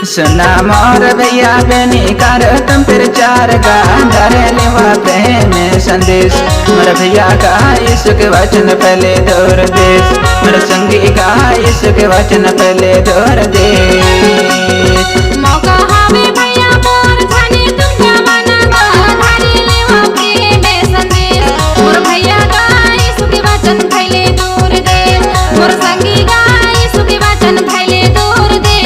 सुना मोर भैया बहनी कर तुम प्रचार का धरे लेवा प्रेम संदेश। मोर भैया का इसके वचन पहले दूर देश, मोर संगी का इसके वचन पहले दूर देश। मौका हावे भैया मोर जाने तुम जमाना का धरे लेवा प्रेम संदेश। मोर भैया का इसके वचन पहले दूर देश, मोर संगी का इसके वचन पहले दूर देश।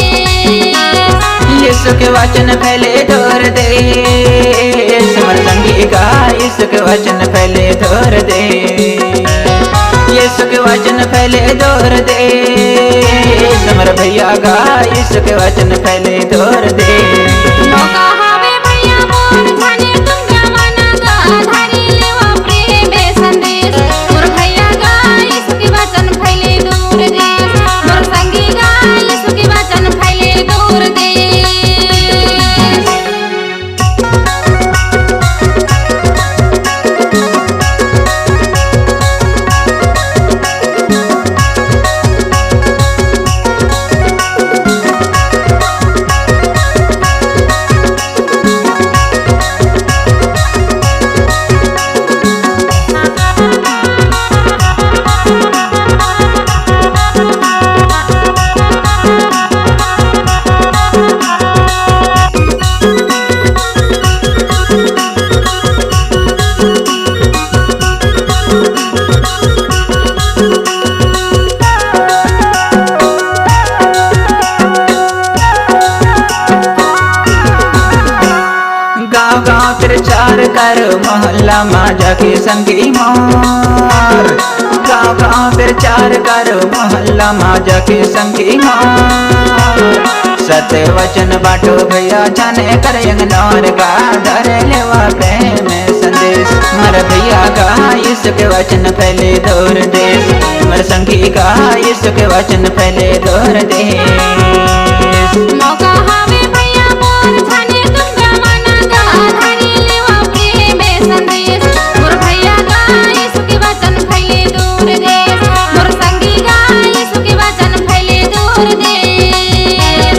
यीशु के वचन पहले दूर देश, मोर संगी का यीशु के वचन पहले दूर देश। यीशु के वचन पहले दूर देश, मोर भैया का यीशु के वचन पहले दूर देश। मौका हावे भैया मोर जाने तुम जमाना का धरे लेवा प्रेम संदेश। मोर भैया का यीशु के वचन पहले दूर देश, मोर संगी का यीशु के वचन पहले दूर देश। गाँव प्रचार कर मोहल्ला में जाके संगी मोर। गाँव प्रचार कर मोहल्ला में जाके संगी मोर। सत्य वचन बाटो भैया जाने कर यंगनौर का धरे लेवा प्रेम संदेश। मर भैया का यीशु के वचन पहले दूर देश, मर संगी का यीशु के वचन पहले दूर देश। मौका हावे भैया मोर जाने तुम जमाना का धरे लेवा प्रेम संदेश। मोर भैया का यीशु के वचन पहले दूर देश, मोर संगी का यीशु के वचन पहले दूर देश।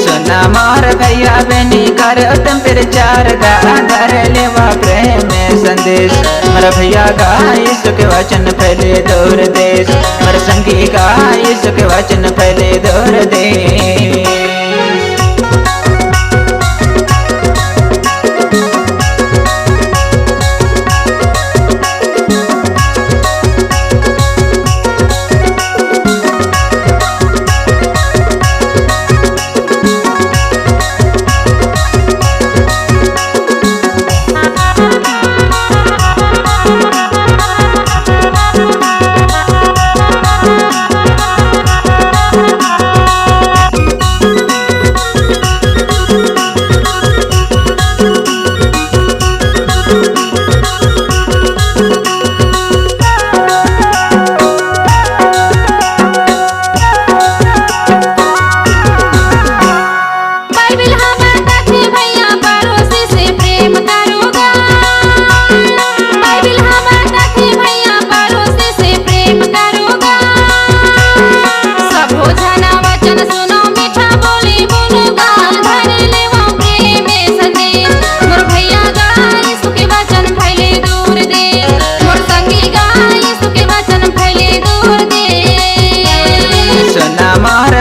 सुना मोर भैया बहनी कर तुम प्रचार का धरे लेवा प्रेम संदेश। मोर भैया का यीशु के वचन पहले दूर देश, मोर संगी का यीशु के वचन पहले दूर देश।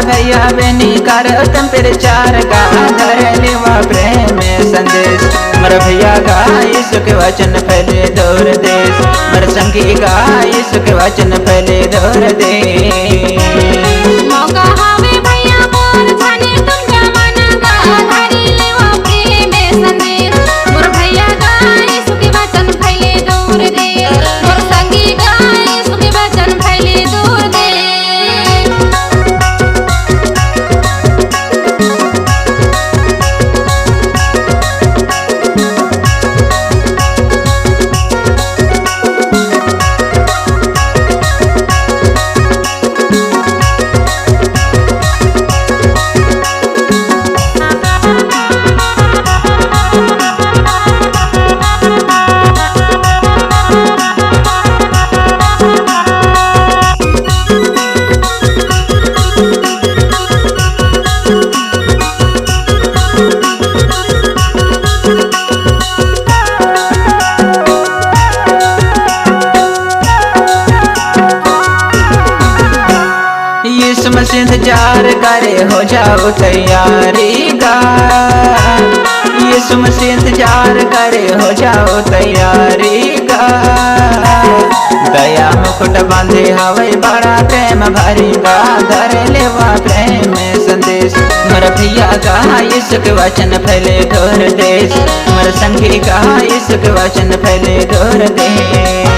भैया बहनी कर तुम प्रचार का धरे लेवा प्रेम संदेश। मर भैया का यीशु के वचन पहले दूर देश, मर संगी का यीशु के वचन पहले दूर देश। मौका हावे भैया मोर जाने तुम जमाना का धरे लेवा प्रेम संदेश। मोर भैया का यीशु के वचन पहले दूर देश, मोर संगी का यीशु के वचन पहले दूर देश। करे हो जाओ तैयारी गा, यीशु मसीह इंतजार करे हो जाओ तैयारी गा। दया मुकुट बांधे हवे बड़ा प्रेम भरी गा, धर लेवा प्रेम संदेश। मोर भैया का यीशु के वचन फैले दूर देश, मोर संगी का यीशु के वचन फैले दूर देश।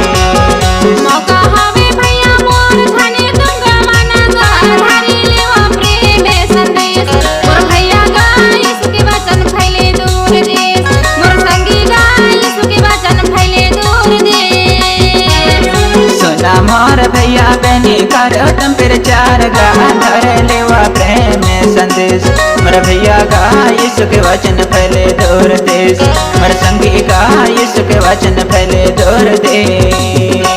मौका हवे भैया मोर धने तुंगा माना गा, धारी लेवा प्रेम संदेश। मोर भैया गा यीशु के वचन फैले दूर देश, मोर संगी गा यीशु के वचन फैले दूर देश। सुना मोर भैया बहनी करो तुम प्रचार गा, धर लेवा प्रेम संदेश। मोर भैया का यीशु के वचन फैले दूर देश, मोर संगी का यीशु के वचन फैले दूर देश।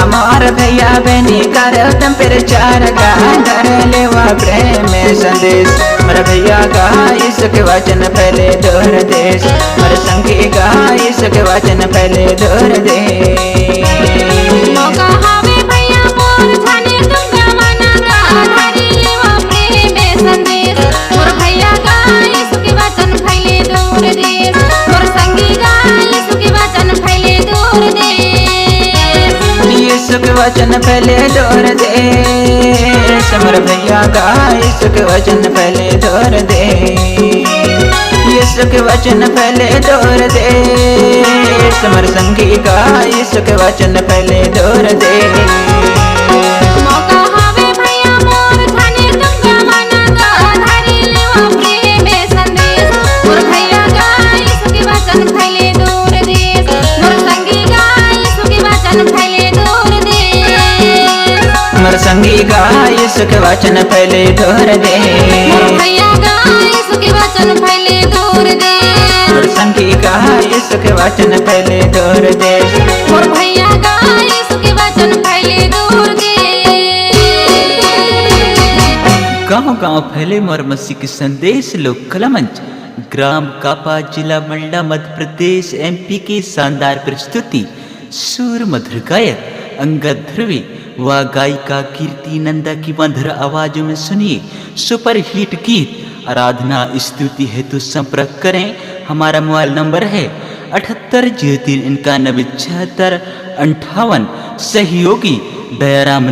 मोर भैया बहनी करो तुम प्रचार गा, धर लेवा प्रेम संदेश। मोर भैया का यीशु के वचन फैले दूर देश, मोर संगी का यीशु के वचन फैले दूर देश। मौका हवे भैया मोर धने तुंगा माना गा, धारी लेवा प्रेम संदेश। मोर भैया गा यीशु के वचन फैले दूर देश, मोर संगी गा यीशु के वचन फैले दूर देश। यीशु के वचन फैले दूर देश, मोर भैया का यीशु के वचन फैले दूर देश। यीशु के वचन फैले दूर देश, मोर संगी का यीशु के वचन फैले दूर देश। मौका हवे भैया मोर धने तुंगा माना गा, धारी लेवा प्रेम संदेश। मोर भैया गा यीशु के वचन फैले दूर देश, मोर संगी गा यीशु के वचन फैले दूर देश। मोर संगी का यीशु के वचन फैले दूर देश, मोर भैया गा यीशु के वचन फैले दूर देश। मोर संगी का यीशु के वचन फैले दूर देश, मोर भैया गा यीशु के वचन फैले दूर देश। गांव-गांव फैले मोर मसीह के संदेश लोक कला मंच, ग्राम कापा, जिला मंडला, मध्य प्रदेश, MP की शानदार प्रस्तुति। सुर मधुर गायक अंगद ध्रुवी व गायिका कीर्ति नंदा की मधुर आवाजों में सुनिए सुपर हिट गीत। आराधना स्तुति हेतु संपर्क करें। हमारा मोबाइल नंबर है 7803 91 76 58। सहयोगी दयाराम